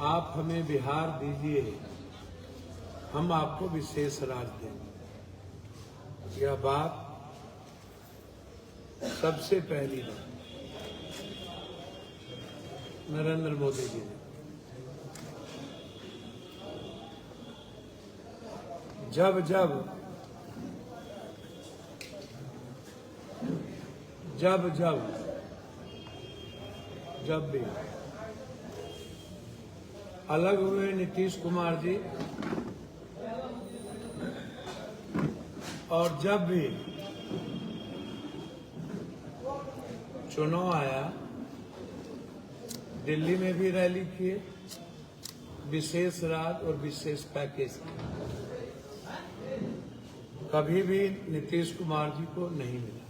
आप हमें बिहार दीजिए, हम आपको विशेष राज देंगे। यह बात सबसे पहली बात नरेंद्र मोदी जी ने जब भी अलग हुए नीतीश कुमार जी और जब भी चुनाव आया, दिल्ली में भी रैली किए, विशेष राज और विशेष पैकेज कभी भी नीतीश कुमार जी को नहीं मिला।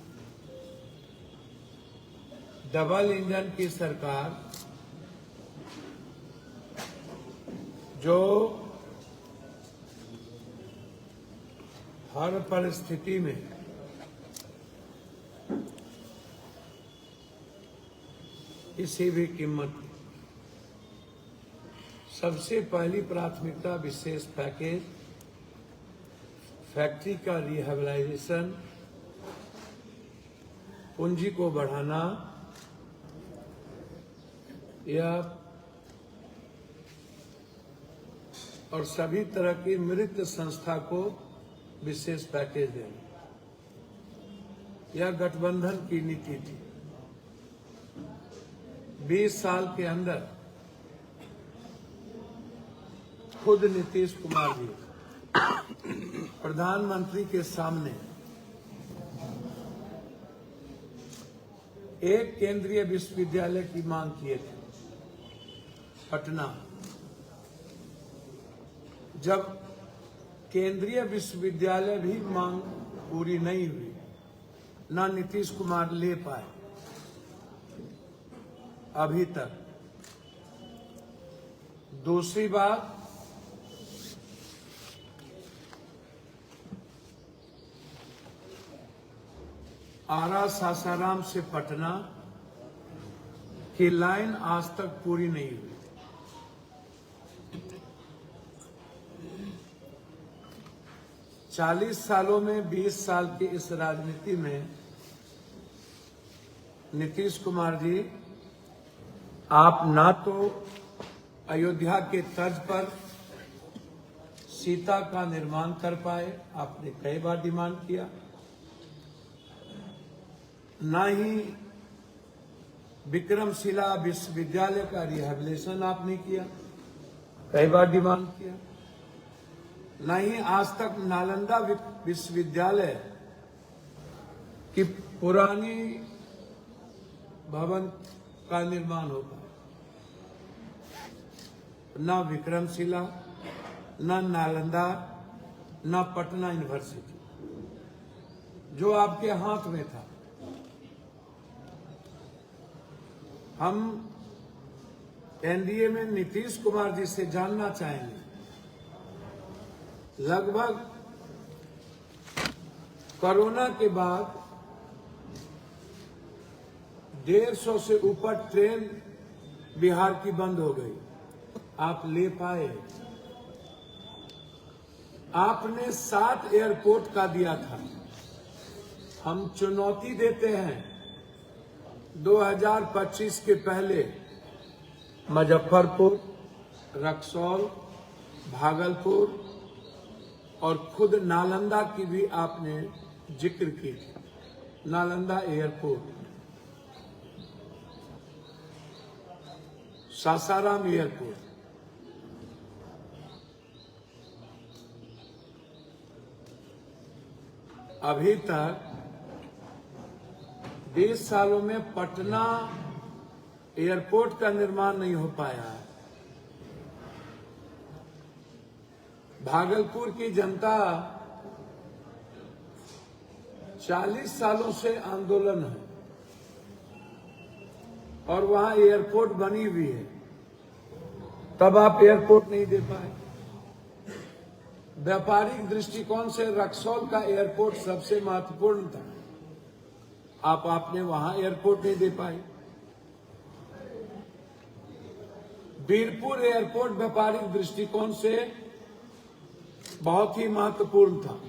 डबल इंजन की सरकार जो हर परिस्थिति में किसी भी कीमत सबसे पहली प्राथमिकता विशेष पैकेज, फैक्ट्री का रिहैबिलिटेशन, पूंजी को बढ़ाना, यह और सभी तरह की मृत संस्था को विशेष पैकेज देना, यह गठबंधन की नीति थी। 20 साल के अंदर खुद नीतीश कुमार जी प्रधानमंत्री के सामने एक केंद्रीय विश्वविद्यालय की मांग किए थे पटना। जब केंद्रीय विश्वविद्यालय भी मांग पूरी नहीं हुई, ना नीतीश कुमार ले पाए अभी तक। दूसरी बात, आरा सासाराम से पटना की लाइन आज तक पूरी नहीं हुई। चालीस सालों में 20 साल की इस राजनीति में नीतीश कुमार जी, आप ना तो अयोध्या के तर्ज पर सीता का निर्माण कर पाए, आपने कई बार डिमांड किया, ना ही विक्रमशिला विश्वविद्यालय का रिहैबिलिटेशन आपने किया, कई बार डिमांड किया, ना ही आज तक नालंदा विश्वविद्यालय की पुरानी भवन का निर्माण होगा। ना विक्रमशिला, ना नालंदा, ना पटना यूनिवर्सिटी, जो आपके हाथ में था। हम एनडीए में नीतीश कुमार जी से जानना चाहेंगे, लगभग कोरोना के बाद 150 से ऊपर ट्रेन बिहार की बंद हो गई, आप ले पाए? आपने 7 एयरपोर्ट का दिया था। हम चुनौती देते हैं 2025 के पहले मुजफ्फरपुर, रक्सौल, भागलपुर और खुद नालंदा की भी आपने जिक्र की थी। नालंदा एयरपोर्ट, सासाराम एयरपोर्ट, अभी तक 20 सालों में पटना एयरपोर्ट का निर्माण नहीं हो पाया है। भागलपुर की जनता 40 सालों से आंदोलन है और वहां एयरपोर्ट बनी हुई है, तब आप एयरपोर्ट नहीं दे पाए। व्यापारिक दृष्टिकोण से रक्सौल का एयरपोर्ट सबसे महत्वपूर्ण था, आपने वहां एयरपोर्ट नहीं दे पाए। बीरपुर एयरपोर्ट व्यापारिक दृष्टिकोण से बहुत ही महत्वपूर्ण था।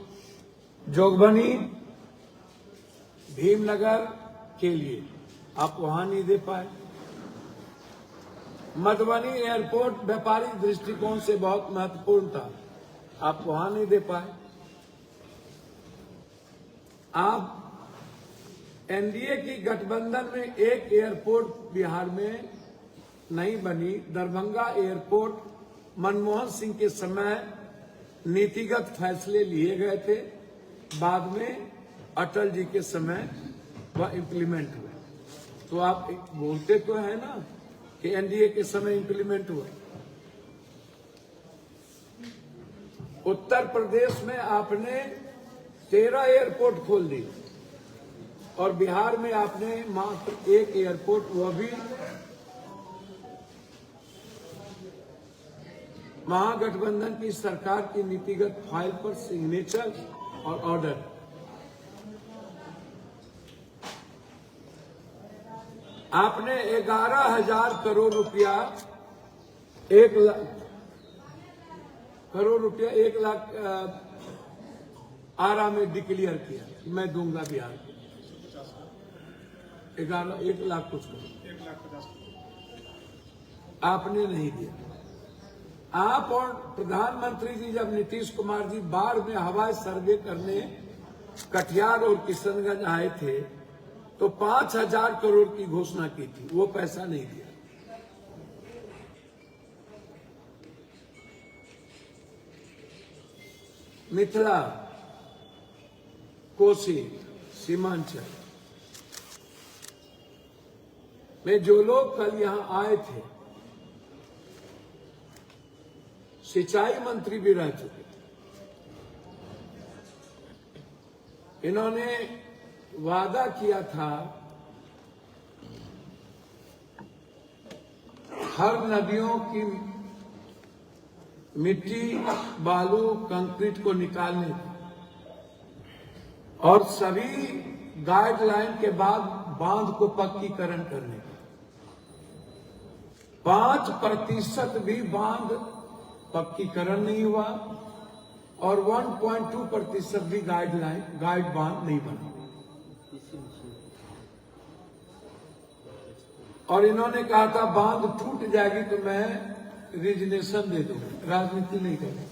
जोगबनी भीमनगर के लिए आप वहां नहीं दे पाए। मधुबनी एयरपोर्ट व्यापारिक दृष्टिकोण से बहुत महत्वपूर्ण था, आप वहां नहीं दे पाए। आप एनडीए की गठबंधन में एक एयरपोर्ट बिहार में नहीं बनी। दरभंगा एयरपोर्ट मनमोहन सिंह के समय नीतिगत फैसले लिए गए थे, बाद में अटल जी के समय वह इम्प्लीमेंट हुए। तो आप बोलते तो है ना कि एनडीए के समय इम्प्लीमेंट हुआ। उत्तर प्रदेश में आपने 13 एयरपोर्ट खोल दिए और बिहार में आपने मात्र एक एयरपोर्ट, वह भी महागठबंधन की सरकार की नीतिगत फाइल पर सिग्नेचर और ऑर्डर। आपने 11,000 करोड़ रुपया 1 लाख आरा में डिक्लेयर किया, मैं दूंगा बिहार को 1 लाख कुछ करोड़, आपने नहीं दिया। आप और प्रधानमंत्री जी जब नीतीश कुमार जी बाढ़ में हवाई सर्वे करने कटिहार और किशनगंज आए थे तो 5,000 करोड़ की घोषणा की थी, वो पैसा नहीं दिया। मिथिला, कोसी, सीमांचल में जो लोग कल यहां आए थे, सिंचाई मंत्री भी रह चुके, इन्होंने वादा किया था हर नदियों की मिट्टी, बालू, कंक्रीट को निकालने और सभी गाइडलाइन के बाद बांध को पक्कीकरण करने। 5% भी बांध पक्कीकरण नहीं हुआ और 1.2% भी गाइड बांध नहीं बना। और इन्होंने कहा था बांध टूट जाएगी तो मैं रिजनेशन दे दूंगा, राजनीति नहीं करेंगे।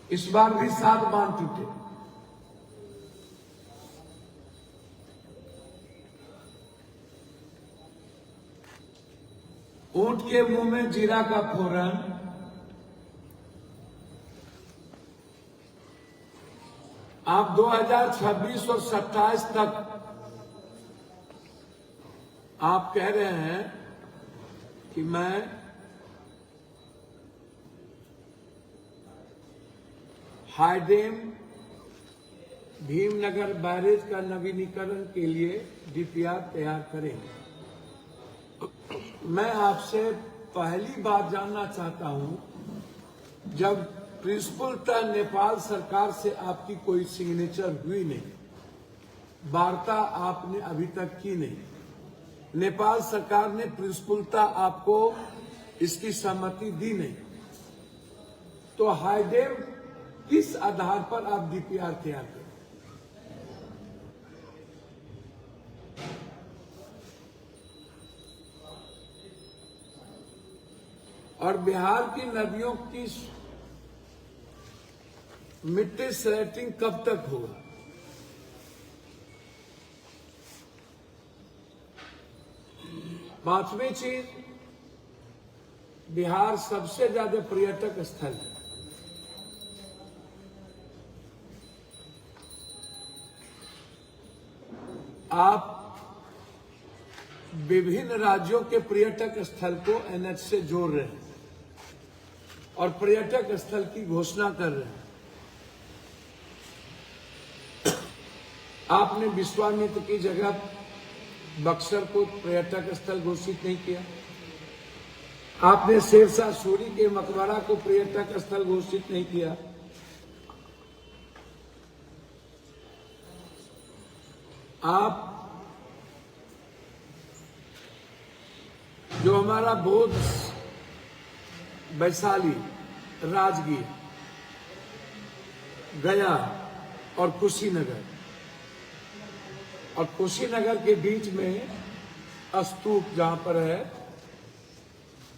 इस बार भी 7 बांध टूटे। ऊंट के मुंह में जीरा का फोरन, आप 2026 और 27 तक आप कह रहे हैं कि मैं हाईडेम भीमनगर बैरेज का नवीनीकरण के लिए डीपीआर तैयार करेंगे। मैं आपसे पहली बात जानना चाहता हूं, जब प्रिंसिपल तक नेपाल सरकार से आपकी कोई सिग्नेचर हुई नहीं, वार्ता आपने अभी तक की नहीं, नेपाल सरकार ने प्रिंसिपलता आपको इसकी सहमति दी नहीं, तो हाईडेम किस आधार पर आप डीपीआर तैयार करें? और बिहार की नदियों की मिट्टी स्लैटिंग कब तक होगा? पांचवी चीज, बिहार सबसे ज्यादा पर्यटक स्थल है। आप विभिन्न राज्यों के पर्यटक स्थल को एनएच से जोड़ रहे हैं और पर्यटक स्थल की घोषणा कर रहे हैं। आपने विश्वामित्र की जगह बक्सर को पर्यटक स्थल घोषित नहीं किया। आपने शेरशाह सूरी के मकबरा को पर्यटक स्थल घोषित नहीं किया। आप जो हमारा बौद्ध वैशाली, राजगीर, गया और कुशीनगर, और कुशीनगर के बीच में स्तूप जहां पर है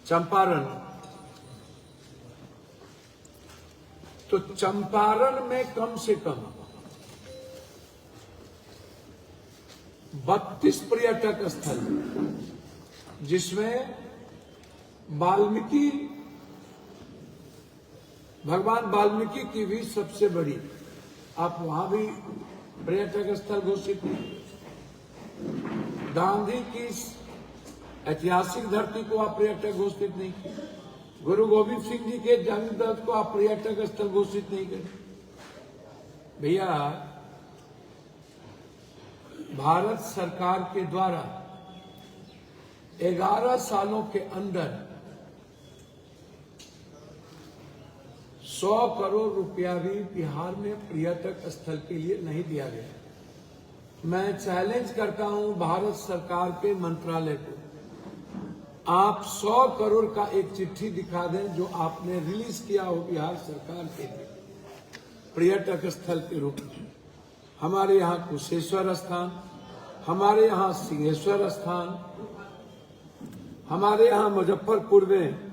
चंपारण। तो चंपारण में कम से कम 32 पर्यटक स्थल, जिसमें वाल्मीकि, भगवान वाल्मीकि की भी सबसे बड़ी, आप वहां भी पर्यटक स्थल घोषित नहीं। गांधी की ऐतिहासिक धरती को आप पर्यटक घोषित नहीं किए। गुरु गोविंद सिंह जी के जन्मदिन को आप पर्यटक स्थल घोषित नहीं करें। भैया, भारत सरकार के द्वारा 11 सालों के अंदर 100 करोड़ रुपया भी बिहार में पर्यटक स्थल के लिए नहीं दिया गया। मैं चैलेंज करता हूं भारत सरकार के मंत्रालय को, आप 100 करोड़ का एक चिट्ठी दिखा दें जो आपने रिलीज किया हो बिहार सरकार के लिए पर्यटक स्थल के रूप में। हमारे यहाँ कुशेश्वर स्थान, हमारे यहाँ सिंहेश्वर स्थान, हमारे यहाँ मुजफ्फरपुर में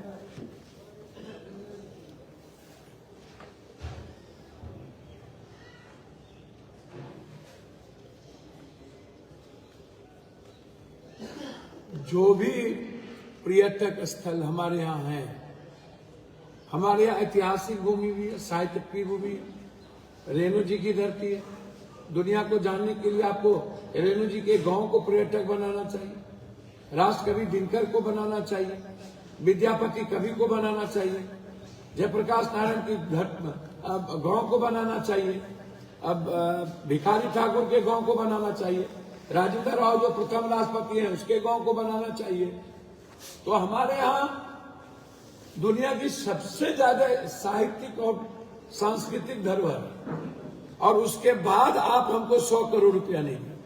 जो भी पर्यटक स्थल हमारे यहाँ हैं, हमारे यहाँ ऐतिहासिक भूमि भी है, साहित्य की भूमि है, रेणु जी की धरती है। दुनिया को जानने के लिए आपको रेणु जी के गांव को पर्यटक बनाना चाहिए, राष्ट्रकवि दिनकर को बनाना चाहिए, विद्यापति कवि को बनाना चाहिए, जयप्रकाश नारायण की गांव को बनाना चाहिए, अब भिखारी ठाकुर के गांव को बनाना चाहिए, राजेंद्र राव जो प्रथम राष्ट्रपति हैं उसके गांव को बनाना चाहिए। तो हमारे यहाँ दुनिया की सबसे ज्यादा साहित्यिक और सांस्कृतिक धरोहर, और उसके बाद आप हमको 100 करोड़ रुपया नहीं दें।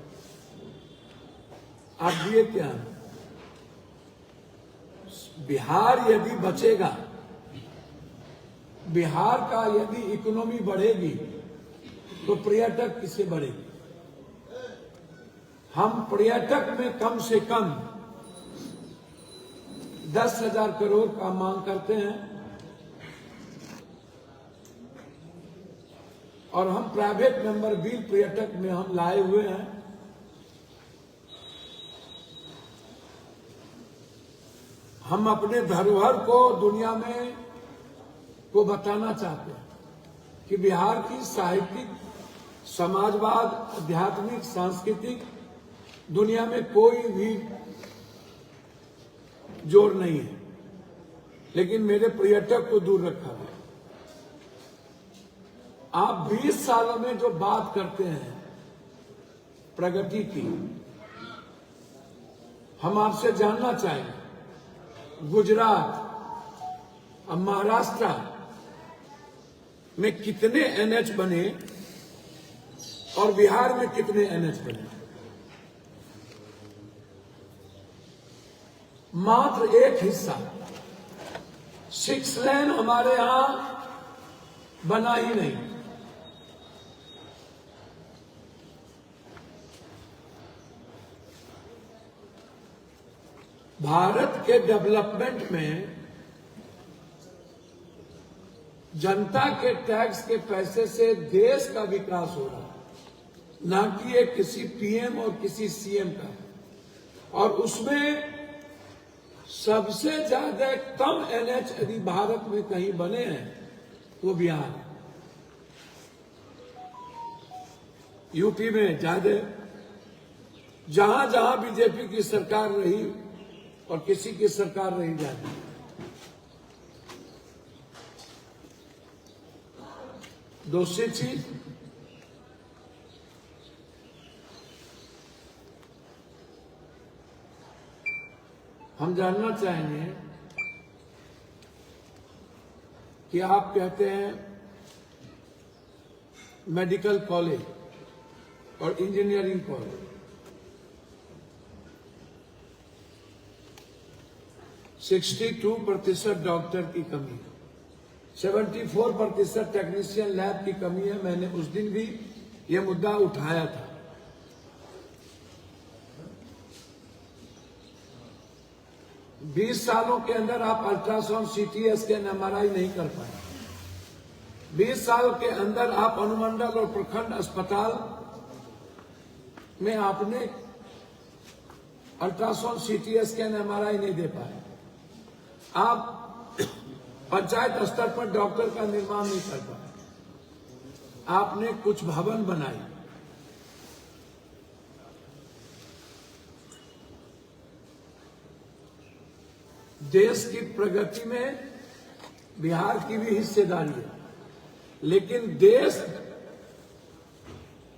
आप दिए क्या? बिहार यदि बचेगा, बिहार का यदि इकोनॉमी बढ़ेगी तो पर्यटक किसे बढ़ेगी? हम पर्यटक में कम से कम 10,000 करोड़ का मांग करते हैं, और हम प्राइवेट मेंबर बिल पर्यटक में हम लाए हुए हैं। हम अपने धरोहर को दुनिया में को बताना चाहते हैं कि बिहार की साहित्यिक, समाजवाद, आध्यात्मिक, सांस्कृतिक दुनिया में कोई भी जोर नहीं है, लेकिन मेरे पर्यटक को दूर रखा गया। आप 20 सालों में जो बात करते हैं प्रगति की, हम आपसे जानना चाहेंगे गुजरात और महाराष्ट्र में कितने एनएच बने और बिहार में कितने एनएच बने? मात्र एक हिस्सा 6 लेन हमारे यहां बना ही नहीं। भारत के डेवलपमेंट में जनता के टैक्स के पैसे से देश का विकास हो रहा है, ना कि एक किसी पीएम और किसी सीएम का। और उसमें सबसे ज्यादा कम एनएच यदि भारत में कहीं बने हैं वो बिहार, यूपी में ज्यादा, जहां जहां बीजेपी की सरकार रही और किसी की सरकार नहीं जाती। दूसरी चीज, हम जानना चाहेंगे कि आप कहते हैं मेडिकल कॉलेज और इंजीनियरिंग कॉलेज, 62% डॉक्टर की कमी है, 74% टेक्नीशियन लैब की कमी है। मैंने उस दिन भी ये मुद्दा उठाया था। बीस सालों के अंदर आप अल्ट्रासाउंड, सीटी स्कैन, एमआरआई नहीं कर पाए। 20 साल के अंदर आप अनुमंडल और प्रखंड अस्पताल में आपने अल्ट्रासाउंड, सीटी स्कैन, एमआरआई नहीं दे पाए। आप पंचायत स्तर पर डॉक्टर का निर्माण नहीं कर पाए। आपने कुछ भवन बनाए। देश की प्रगति में बिहार की भी हिस्सेदारी है, लेकिन देश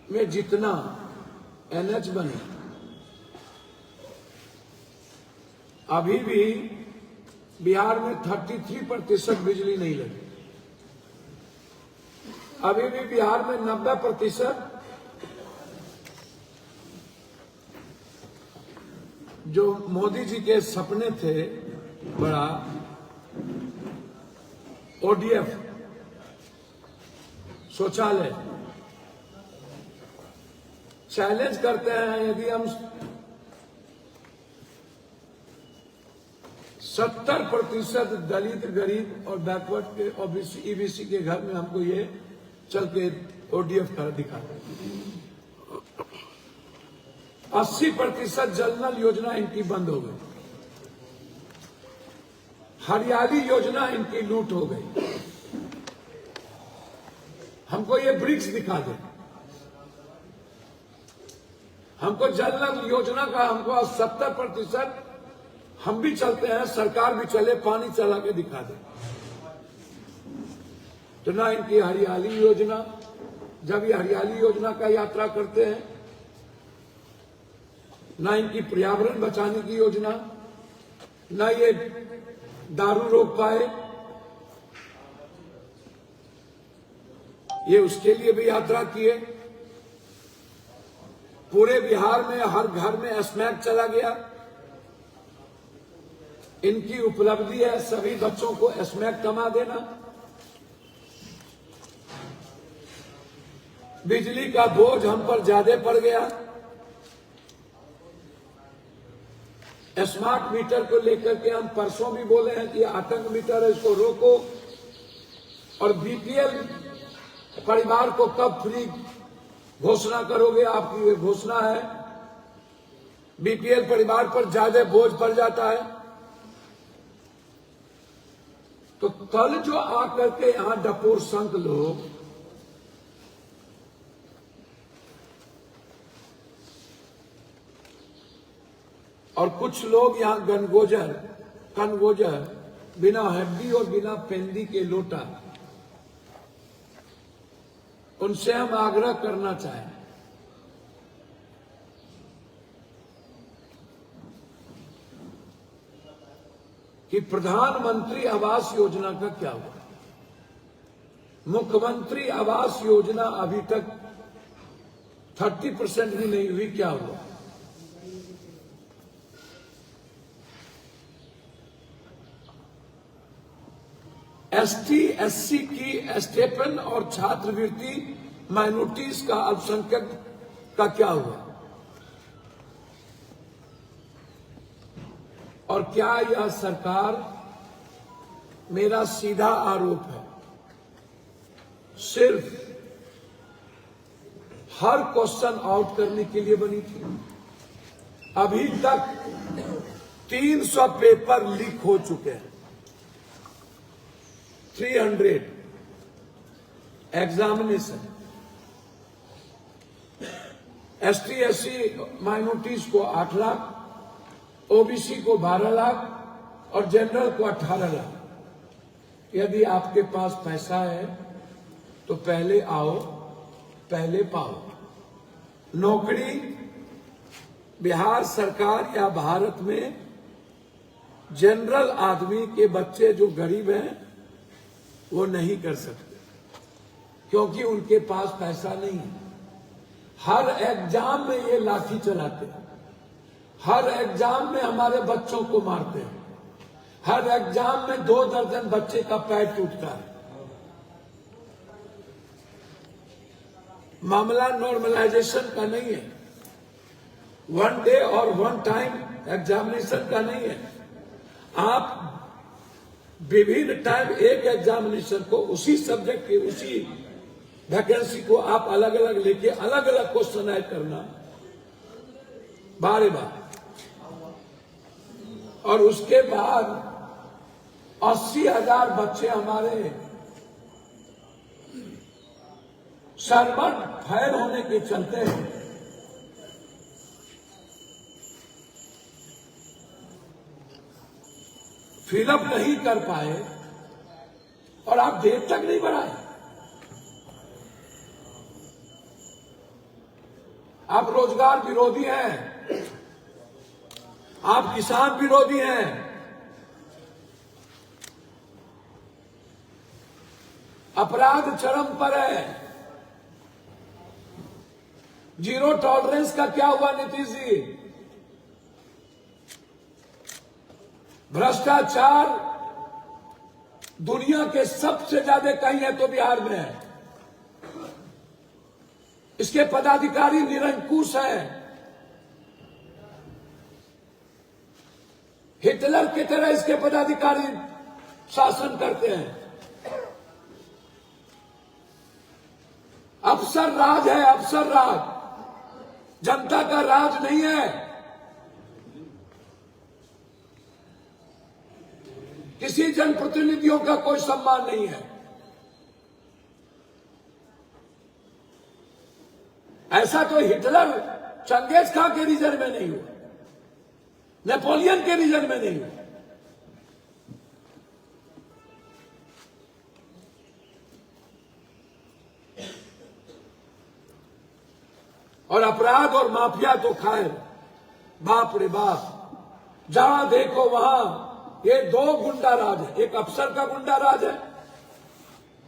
में जितना एनएच बने, अभी भी बिहार में 33% बिजली नहीं लगी। अभी भी बिहार में 90% जो मोदी जी के सपने थे बड़ा ओडीएफ शौचालय, चैलेंज करते हैं यदि हम 70% दलित, गरीब और बैकवर्ड के ओबीसी, ईबीसी के घर में हमको ये चल के ओडीएफ कर दिखा। 80% जल नल योजना इनकी बंद हो गई। हरियाली योजना इनकी लूट हो गई। हमको ये ब्रिक्स दिखा दे। हमको जल नल योजना का हमको 70% हम भी चलते हैं, सरकार भी चले, पानी चला के दिखा दे। तो ना इनकी हरियाली योजना, जब ये हरियाली योजना का यात्रा करते हैं, ना इनकी पर्यावरण बचाने की योजना, ना ये दारू रोक पाए, ये उसके लिए भी यात्रा किए। पूरे बिहार में हर घर में स्मैक चला गया। इनकी उपलब्धि है सभी बच्चों को स्मैक कमा देना। बिजली का बोझ हम पर ज्यादा पड़ गया। स्मार्ट मीटर को लेकर के हम परसों भी बोले हैं कि आतंक मीटर है, इसको रोको। और बीपीएल परिवार को कब फ्री घोषणा करोगे? आपकी ये घोषणा है। बीपीएल परिवार पर ज्यादा बोझ पड़ जाता है। तो कल जो आकर के यहां डपोर संत लोग और कुछ लोग यहां कनगोजर बिना हड्डी और बिना पेंदी के लोटा, उनसे हम आग्रह करना चाहें कि प्रधानमंत्री आवास योजना का क्या हुआ? मुख्यमंत्री आवास योजना अभी तक 30% भी नहीं हुई, क्या हुआ? एसटी एससी की स्टेपन और छात्रवृत्ति माइनॉरिटीज का, अल्पसंख्यक का क्या हुआ? और क्या यह सरकार, मेरा सीधा आरोप है, सिर्फ हर क्वेश्चन आउट करने के लिए बनी थी? अभी तक 300 पेपर लीक हो चुके हैं। 300 एग्जामिनेशन। एसटी एससी माइनॉरिटीज को 8 लाख, ओबीसी को 12 लाख और जनरल को 18 लाख। यदि आपके पास पैसा है तो पहले आओ, पहले पाओ। नौकरी बिहार सरकार या भारत में जनरल आदमी के बच्चे जो गरीब हैं वो नहीं कर सकते, क्योंकि उनके पास पैसा नहीं है। हर एग्जाम में ये लाठी चलाते हैं, हर एग्जाम में हमारे बच्चों को मारते हैं, हर एग्जाम में 2 दर्जन बच्चे का पैर टूटता है। मामला नॉर्मलाइजेशन का नहीं है, 1 डे और 1 टाइम एग्जामिनेशन का नहीं है। आप विभिन्न टाइम एक एग्जामिनेशन को उसी सब्जेक्ट की उसी वैकेंसी को आप अलग अलग लेके अलग अलग क्वेश्चन ऐड करना बार बार, और उसके बाद 80,000 बच्चे हमारे सर्वर फेल होने के चलते फिलअप नहीं कर पाए और आप देर तक नहीं बढ़ाए। आप रोजगार विरोधी हैं, आप किसान विरोधी हैं, अपराध चरम पर है। जीरो टॉलरेंस का क्या हुआ नीतीश जी? भ्रष्टाचार दुनिया के सबसे ज्यादा कहीं है तो बिहार में है। इसके पदाधिकारी निरंकुश हैं, हिटलर की तरह इसके पदाधिकारी शासन करते हैं। अफसर राज है, अफसर राज, जनता का राज नहीं है। किसी जनप्रतिनिधियों का कोई सम्मान नहीं है। ऐसा तो हिटलर चंगेज खां के रीजन में नहीं हुआ, नेपोलियन के रीजन में नहीं हुआ। और अपराध और माफिया तो खैर बाप रे बाप, जहां देखो वहां ये 2 गुंडा राज है। एक अफसर का गुंडा राज है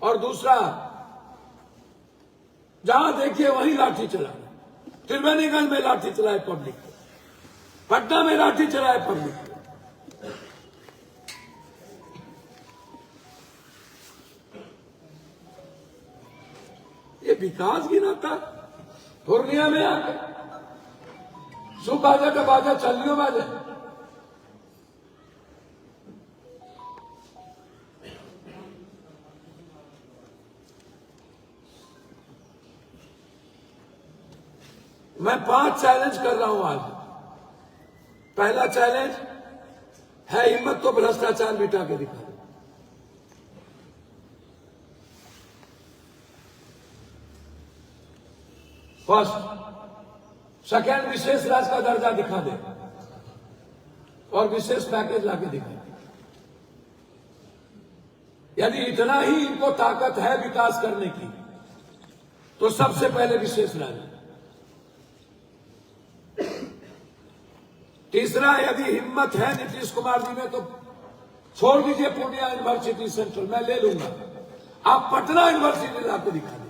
और दूसरा जहां देखिए वहीं लाठी चलाना। त्रिवेणीगंज में लाठी चलाए पब्लिक को, पटना में लाठी चलाए पब्लिक को। ये विकास गिनाता पूर्णिया में आके सुबह बाजा का बाजा चलियो बाजे। मैं 5 चैलेंज कर रहा हूं आज। पहला चैलेंज है, हिम्मत तो भ्रष्टाचार मिटा के दिखा दो। फर्स्ट। सेकेंड, विशेष राज्य का दर्जा दिखा दे और विशेष पैकेज लाके दिखा दे। यदि इतना ही इनको ताकत है विकास करने की तो सबसे पहले विशेष राज्य। तीसरा, यदि हिम्मत है नीतीश कुमार जी में तो छोड़ दीजिए पूर्णिया यूनिवर्सिटी सेंट्रल, मैं ले लूंगा। आप पटना यूनिवर्सिटी लाके दिखा दीजिए,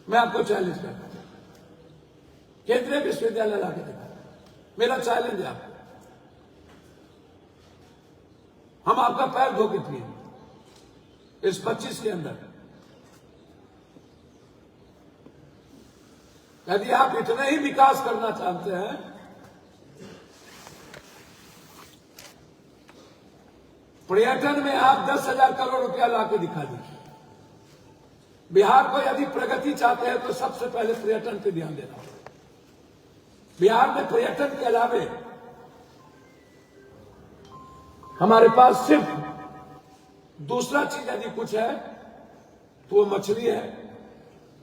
मैं आपको चैलेंज करता हूं। केंद्रीय विश्वविद्यालय लाके दिखा, मेरा चैलेंज है आपको। हम आपका पैर धो के पिए इस 25 के अंदर। यदि आप इतना ही विकास करना चाहते हैं पर्यटन में आप 10,000 करोड़ रुपया लाके दिखा दीजिए। बिहार को यदि प्रगति चाहते हैं तो सबसे पहले पर्यटन पे ध्यान देना होगा। बिहार में पर्यटन के अलावे हमारे पास सिर्फ दूसरा चीज यदि कुछ है तो वो मछली है,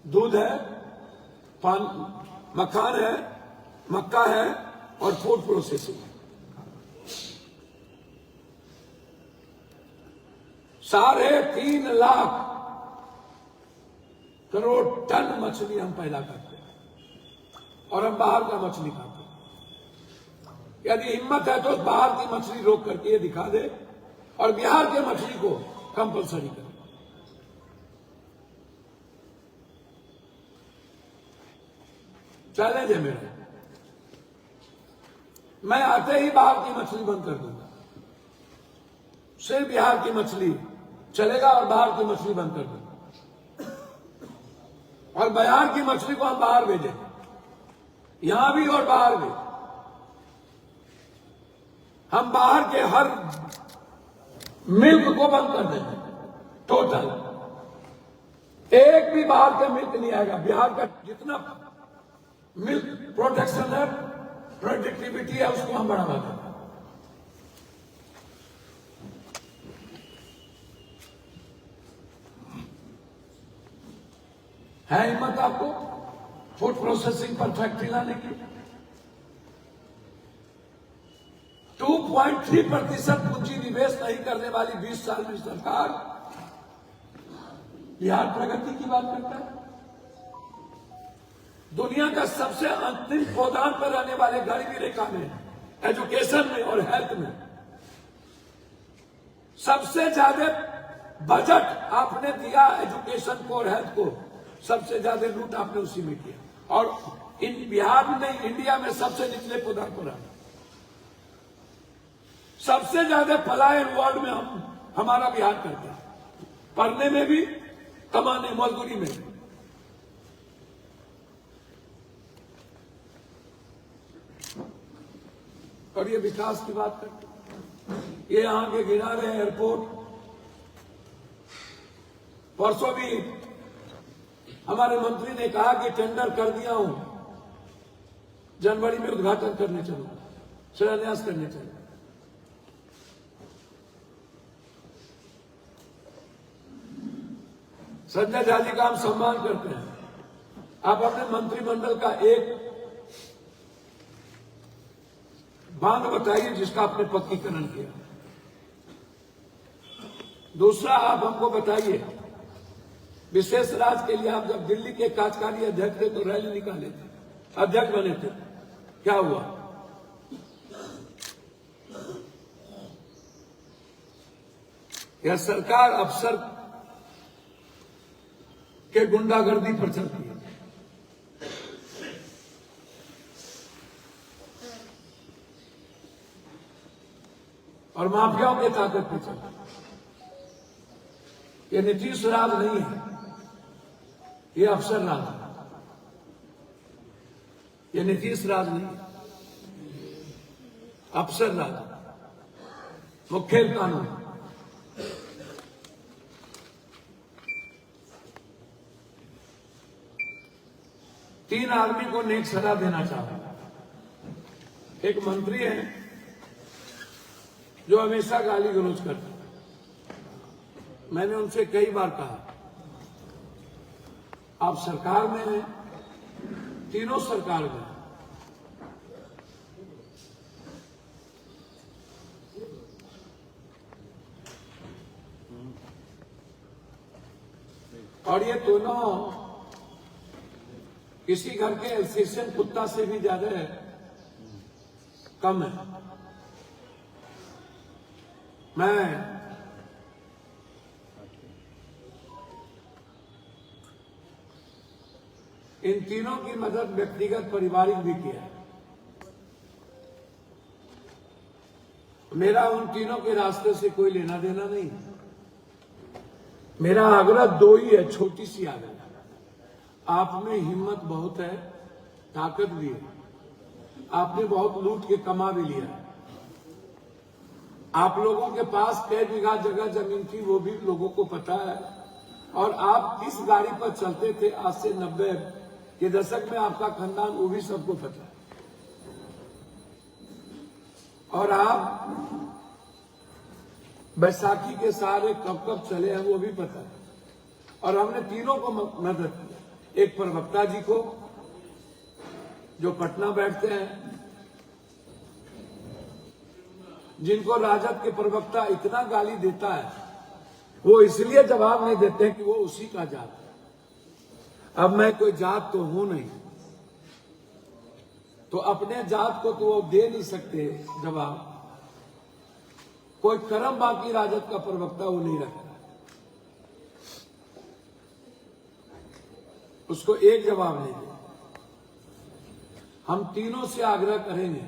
दूध है, मखान है, मक्का है और फूड प्रोसेसिंग है। 3.5 लाख करोड़ टन मछली हम पैदा करते हैं और हम बाहर का मछली खाते हैं। यदि हिम्मत है तो बाहर की मछली रोक करके ये दिखा दे और बिहार के मछली को कंपलसरी करे। चैलेंज है मेरा। मैं आते ही बाहर की मछली बंद कर दूंगा। सिर्फ बिहार की मछली चलेगा और बाहर की मछली बंद कर देंगे, और बिहार की मछली को हम बाहर भेजेंगे, यहां भी और बाहर भी। हम बाहर के हर मिल्क को बंद कर देंगे टोटल, एक भी बाहर का मिल्क नहीं आएगा। बिहार का जितना मिल्क प्रोडक्शन है, प्रोडक्टिविटी है, उसको हम बढ़ावा देंगे। है हिम्मत आपको फूड प्रोसेसिंग पर फैक्ट्री लाने की? 2.3% पूंजी निवेश नहीं करने वाली 20 साल में सरकार बिहार प्रगति की बात करता है। दुनिया का सबसे अंतिम गोदाम पर रहने वाले गरीबी रेखा में, एजुकेशन में और हेल्थ में सबसे ज्यादा बजट आपने दिया एजुकेशन को और हेल्थ को, सबसे ज्यादा लूट आपने उसी में किया। और बिहार में नहीं, इंडिया में सबसे निचले पदार्थ पर है। सबसे ज्यादा पलायन वर्ल्ड में हमारा बिहार करता है, पढ़ने में भी, कमाने मजदूरी में भी। और ये विकास की बात करते, ये यहां के गिरा रहे एयरपोर्ट। परसों भी हमारे मंत्री ने कहा कि टेंडर कर दिया हूं, जनवरी में उद्घाटन करने चलो, शिलान्यास करने चलो। संजय झा जी का हम सम्मान करते हैं। आप अपने मंत्रिमंडल का एक बांध बताइए जिसका आपने पक्कीकरण किया। दूसरा, आप हमको बताइए, विशेष राज्य के लिए आप जब दिल्ली के कार्यकारी अध्यक्ष थे तो रैली निकाले थे, अध्यक्ष बने थे, क्या हुआ? यह सरकार अफसर के गुंडागर्दी पर चलती है। और माफियाओं के ताकत पर चलती है। ये नीतीश राज नहीं है, ये अफसर राज है। ये नीतीश राज नहीं है, अफसर राज, मुखेल कानून। तीन आदमी को नेक सलाह देना चाहता हूं। एक मंत्री है जो हमेशा गाली गलौज करता है। मैंने उनसे कई बार कहा, आप सरकार में हैं, तीनों सरकार में, और ये दोनों किसी घर के एल्सेशियन कुत्ता से भी ज्यादा कम है। मैं इन तीनों की मदद व्यक्तिगत पारिवारिक भी किया है। मेरा उन तीनों के रास्ते से कोई लेना देना नहीं। मेरा आग्रह दो ही है, छोटी सी आग्रह। आप में हिम्मत बहुत है, ताकत भी है, आपने बहुत लूट के कमा भी लिया है। आप लोगों के पास कई बीघा जगह जमीन थी वो भी लोगों को पता है। और आप किस गाड़ी पर चलते थे आज से 90 के दशक में, आपका खानदान, वो भी सबको पता है। और आप बैसाखी के सहारे कब कब चले हैं वो भी पता है। और हमने तीनों को मदद की। एक प्रवक्ता जी को जो पटना बैठते हैं, जिनको राजद के प्रवक्ता इतना गाली देता है, वो इसलिए जवाब नहीं देते हैं कि वो उसी का जात है। अब मैं कोई जात तो हूं नहीं, तो अपने जात को तो वो दे नहीं सकते जवाब। कोई कर्म बाकी राजद का प्रवक्ता वो नहीं रखता, उसको एक जवाब नहीं दे। हम तीनों से आग्रह करेंगे,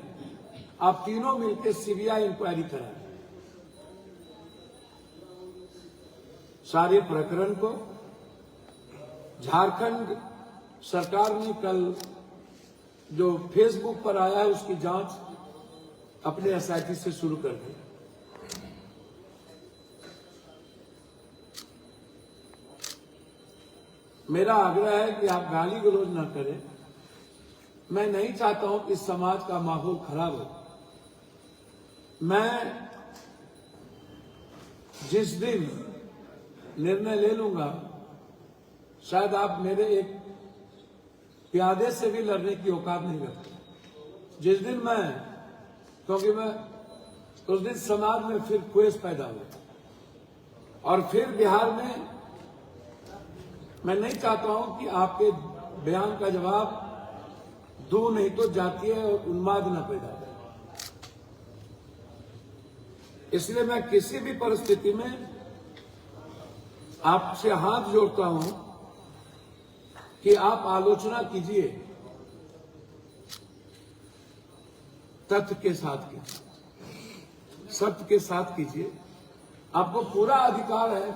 आप तीनों मिलकर सीबीआई इंक्वायरी कराएं। सारे प्रकरण को झारखंड सरकार ने कल जो फेसबुक पर आया है उसकी जांच अपने एसआईटी से शुरू कर दी। मेरा आग्रह है कि आप गाली गलौज न करें। मैं नहीं चाहता हूं कि समाज का माहौल खराब हो। मैं जिस दिन निर्णय ले लूंगा, शायद आप मेरे एक प्यादे से भी लड़ने की औकात नहीं रखते। जिस दिन क्योंकि मैं उस दिन समाज में फिर क्वेश पैदा हुआ और फिर बिहार में मैं नहीं चाहता हूं कि आपके बयान का जवाब दूं, नहीं तो जातीय और उन्माद न पैदा हो। इसलिए मैं किसी भी परिस्थिति में आपसे हाथ जोड़ता हूं कि आप आलोचना कीजिए, तथ्य के साथ कीजिए, सत्य के साथ कीजिए। आपको पूरा अधिकार है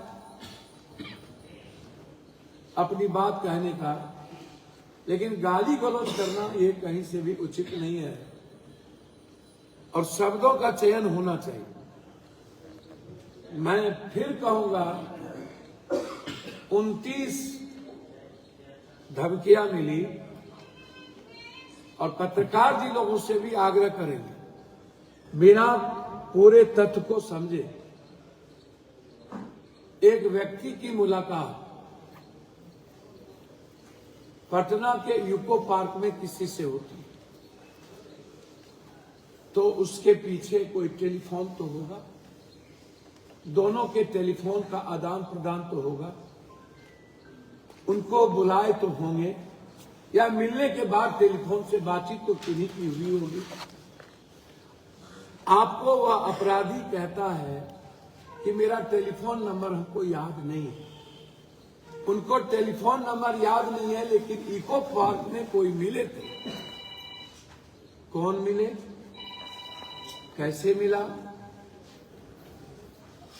अपनी बात कहने का, लेकिन गाली गलौज करना ये कहीं से भी उचित नहीं है और शब्दों का चयन होना चाहिए। मैं फिर कहूंगा 29 धमकियां मिली और पत्रकार जी लोगों से भी आग्रह करेंगे, बिना पूरे तथ्य को समझे एक व्यक्ति की मुलाकात पटना के यूको पार्क में किसी से होती तो उसके पीछे कोई टेलीफोन तो होगा, दोनों के टेलीफोन का आदान प्रदान तो होगा, उनको बुलाए तो होंगे या मिलने के बाद टेलीफोन से बातचीत तो किन्हीं की हुई होगी। आपको वह अपराधी कहता है कि मेरा टेलीफोन नंबर हमको याद नहीं है। उनको टेलीफोन नंबर याद नहीं है, लेकिन इको पार्क में कोई मिले थे। कौन मिले, कैसे मिला,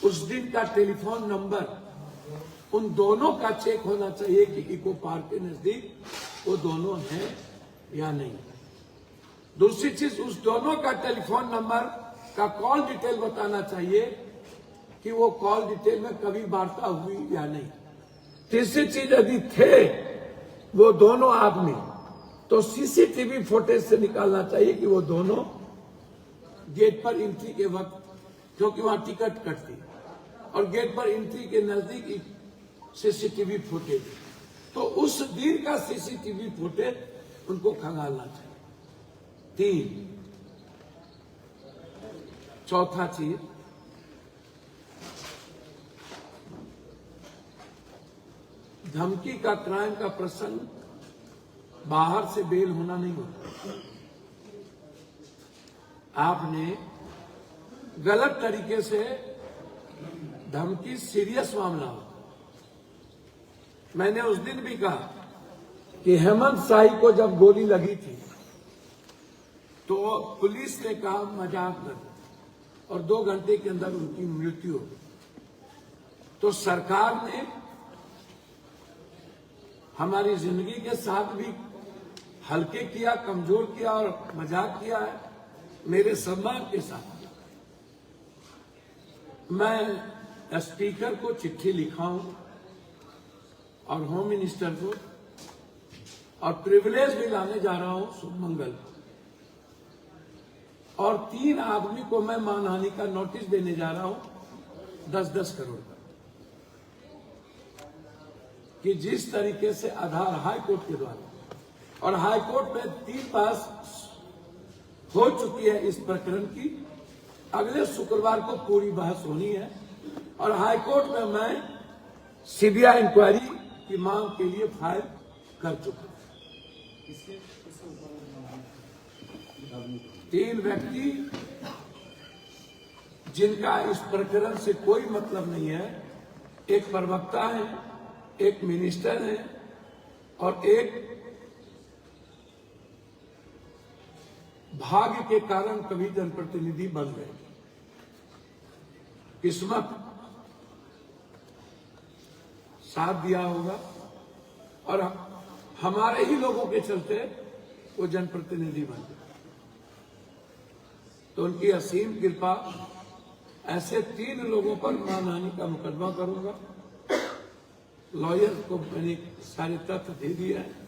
उस दिन का टेलीफोन नंबर उन दोनों का चेक होना चाहिए कि इको पार्क के नजदीक वो दोनों हैं या नहीं। दूसरी चीज, उस दोनों का टेलीफोन नंबर का कॉल डिटेल बताना चाहिए कि वो कॉल डिटेल में कभी वार्ता हुई या नहीं। तीसरी चीज, यदि थे वो दोनों आदमी तो सीसीटीवी फुटेज से निकालना चाहिए कि वो दोनों गेट पर एंट्री के वक्त, क्योंकि वहां टिकट कटती और गेट पर एंट्री के नजदीक सीसीटीवी फुटेज, तो उस दिन का सीसीटीवी फुटेज उनको खंगालना चाहिए। 3, चौथा चीज, धमकी का क्राइम का प्रसंग बाहर से बेल होना नहीं होता। आपने गलत तरीके से धमकी सीरियस मामला हो। मैंने उस दिन भी कहा कि हेमंत शाही को जब गोली लगी थी तो पुलिस ने कहा मजाक कर और 2 घंटे के अंदर उनकी मृत्यु हो गई। तो सरकार ने हमारी जिंदगी के साथ भी हल्के किया, कमजोर किया और मजाक किया है मेरे सम्मान के साथ। मैं स्पीकर को चिट्ठी लिखा हूं और होम मिनिस्टर को, और प्रिविलेज भी लाने जा रहा हूं शुभ मंगल, और 3 आदमी को मैं मानहानि का नोटिस देने जा रहा हूं 10-10 करोड़ का, कि जिस तरीके से आधार हाई कोर्ट के द्वारा, और हाई कोर्ट में 3 पास हो चुकी है इस प्रकरण की, अगले शुक्रवार को पूरी बहस होनी है और हाई कोर्ट में मैं सीबीआई इंक्वायरी की मांग के लिए फाइल कर चुका हूं। 3 व्यक्ति जिनका इस प्रकरण से कोई मतलब नहीं है, एक प्रवक्ता है, एक मिनिस्टर है और एक भाग्य के कारण कभी जनप्रतिनिधि बन गए। किस्मत साथ दिया होगा और हमारे ही लोगों के चलते वो जनप्रतिनिधि बन गए। तो उनकी असीम कृपा। ऐसे 3 लोगों पर मानहानि का मुकदमा करूंगा। लॉयर को मैंने सारे तथ्य दे दिए हैं।